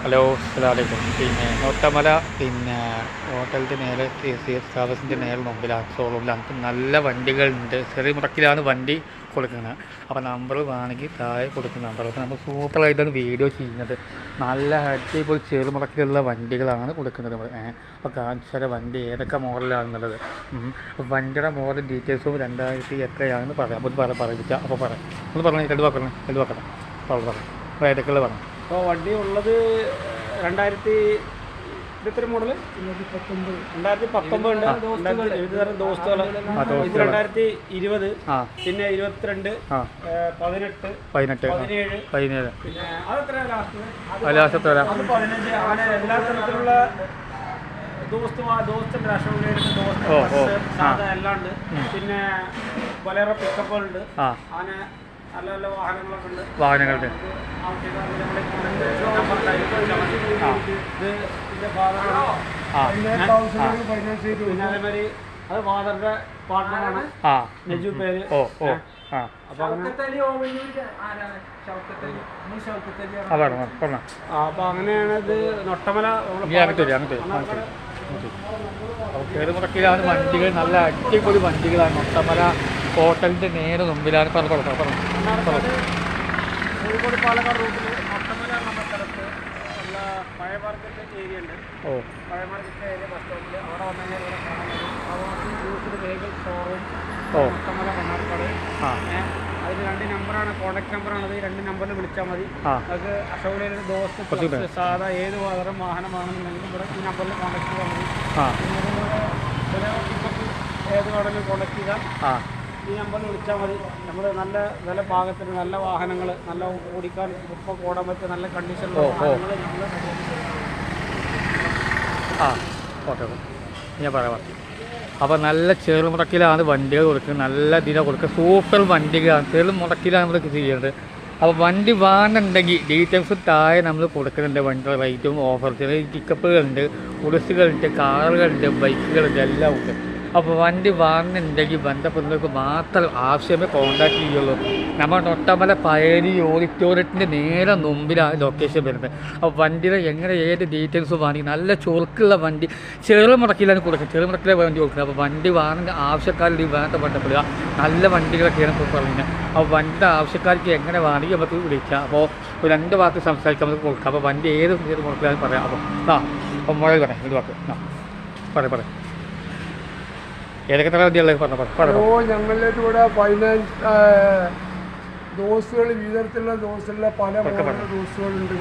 Hello അസ്സലാമലൈക്കും. നോട്ടമല ഹോട്ടലിൻ്റെ നേരെ സർവീസിൻ്റെ നേരെ മുമ്പിലാണ് ഷോറൂമിലാണ്. നമുക്ക് നല്ല വണ്ടികളുണ്ട്. ചെറിയ മുടക്കിലാണ് വണ്ടി കൊടുക്കുന്നത്. അപ്പോൾ നമ്പർ വേണമെങ്കിൽ താഴെ കൊടുക്കുന്ന നമ്പർ. അപ്പോൾ നമ്മൾ സൂപ്പറായിട്ടാണ് വീഡിയോ ചെയ്യുന്നത്. നല്ല അടിപൊളി ചെറു മുടക്കിലുള്ള വണ്ടികളാണ് കൊടുക്കുന്നത്. അപ്പോൾ കാണിച്ചാൽ വണ്ടി ഏതൊക്കെ മോഡലാണെന്നുള്ളത്. അപ്പോൾ വണ്ടിയുടെ മോഡൽ ഡീറ്റെയിൽസും 2000 എത്രയാണെന്ന് പറയാം. അപ്പോൾ പറയാം. അപ്പോൾ പറയാം ഒന്ന് പറഞ്ഞു രണ്ട് വാക്കണം അപ്പോൾ ഏതൊക്കെയുള്ള പറഞ്ഞു. അപ്പോൾ വണ്ടി ഉള്ളത് 2023 മോഡൽ 2019 ഉണ്ട്. 2020 ദോസ്തുകൾ, 2020, പിന്നെ 22, 18, 17, പിന്നെ അതെത്ര ലാസ്റ്റ് 15. അങ്ങനെ എല്ലാ തരത്തിലുള്ള ദോസ്തുണ്ട്, സാധാ എല്ലാം ഉണ്ട്. പിന്നെ ബൊലേറോ പിക്കപ്പുകളുണ്ട്. അങ്ങനെ നല്ല നല്ല വാഹനങ്ങളുണ്ട്. പിന്നെ അതേമാതിരി അത് ഫാദറിന്റെ പാർട്ട്ണറാണ്, നെജു പേര്. അപ്പൊ അങ്ങനെയാണ് ഇത്. നൊട്ടമല മുടക്കിലാണ് വണ്ടികൾ. നല്ല അടിപൊളി വണ്ടികളാണ്. നൊട്ടമല ഹോട്ടലിൻ്റെ നേരെ മുമ്പിലാണ്. കോഴിക്കോട് പാലക്കാട് റൂട്ടിൽ നൊട്ടമല എന്ന സ്ഥലത്ത് ഉള്ള പഴയ മാർക്കറ്റ് ഏരിയ ഉണ്ട്. പഴയ മാർക്കറ്റ് ഏരിയ ബസ് സ്റ്റോപ്പിൽ അവിടെ വന്നു കഴിഞ്ഞാൽ ഇവിടെ കാണാൻ വെഹിക്കിൾ ഷോറൂം നൊട്ടമല മണ്ണാർക്കാട്. അതിൽ 2 നമ്പറാണ്, കോൺടാക്ട് നമ്പറാണത്. ഈ 2 നമ്പറിൽ വിളിച്ചാൽ മതി. അത് അശോകയിലെ ദോസ്ത് സാധാ ഏത് വാഹനമാണെന്നുണ്ടെങ്കിലും ഇവിടെ ഈ നമ്പറിൽ കോൺടാക്ട് ചെയ്താൽ മതി. ഏത് മോഡലിൽ കോൺടാക്ട് ചെയ്താൽ ഈ നമ്പറിൽ വിളിച്ചാൽ മതി. നമ്മൾ നല്ല വില പാകത്തിന് നല്ല വാഹനങ്ങൾ, നല്ല ഓടിക്കാൻ ഇപ്പം ഓടാൻ പറ്റിയ നല്ല കണ്ടീഷനിലുള്ള വാഹനങ്ങൾ ഞാൻ പറയാം. അപ്പോൾ നല്ല ചെറു മുടക്കിലാണ് വണ്ടികൾ കൊടുക്കുന്നത്. നല്ല ഇതിനെ കൊടുക്കുക. സൂപ്പർ വണ്ടികളാണ്. ചെറു മുടക്കിലാണ് നമ്മൾ ചെയ്യുന്നത്. അപ്പോൾ വണ്ടി വാങ്ങുന്നുണ്ടെങ്കിൽ ഡീറ്റെയിൽസ് താഴെ നമ്മൾ കൊടുക്കുന്നുണ്ട്. വണ്ടിയുടെ റേറ്റും ഓഫർ. ചെറിയ പിക്കപ്പുകളുണ്ട്, ഉടുസുകളുണ്ട്, കാറുകളുണ്ട്, ബൈക്കുകളുണ്ട്, എല്ലാം ഉണ്ട്. അപ്പോൾ വണ്ടി വാങ്ങുന്നുണ്ടെങ്കിൽ ബന്ധപ്പെടുന്നവർക്ക് മാത്രം ആവശ്യമേ കോൺടാക്ട് ചെയ്യുള്ളൂ. നമ്മൾ നൊട്ടമല പഴനി ഓഡിറ്റോറിയത്തിൻ്റെ നേരെ മുമ്പിലാണ് ലൊക്കേഷൻ വരുന്നത്. അപ്പോൾ വണ്ടിയുടെ എങ്ങനെ ഏത് ഡീറ്റെയിൽസ് വാങ്ങി നല്ല ചുരുക്കുള്ള വണ്ടി ചെറു മുടക്കിലാണ് കൊടുക്കുന്നത്. ചെറു മുടക്കിലെ വണ്ടി കൊടുക്കുന്നത്. അപ്പോൾ വണ്ടി വാങ്ങുന്ന ആവശ്യക്കാരുടെ വേണ്ട ബന്ധപ്പെടുക. നല്ല വണ്ടികളൊക്കെയാണ് ഇപ്പോൾ പറയുന്നത്. അപ്പോൾ വണ്ടിയുടെ ആവശ്യക്കാർക്ക് എങ്ങനെ വാങ്ങി നമുക്ക് വിളിക്കാം. അപ്പോൾ 2 വാക്ക് സംസാരിക്കാൻ നമുക്ക് കൊടുക്കാം. അപ്പോൾ വണ്ടി ഏത് ചെറു മുടക്കിലാണെന്ന് പറയാം. അപ്പോൾ മുഴൽ പറയാം. ഇത് വാക്ക് പറയാം. ഏതൊക്കെ തരം വണ്ടിയുള്ളത് ഞങ്ങളിലേക്ക് ഇവിടെ ഫൈനാൻസ് ദോസുകൾ, വിവിധ തരത്തിലുള്ള ദോസുകളിലെ പല ദോസുകളുണ്ട്.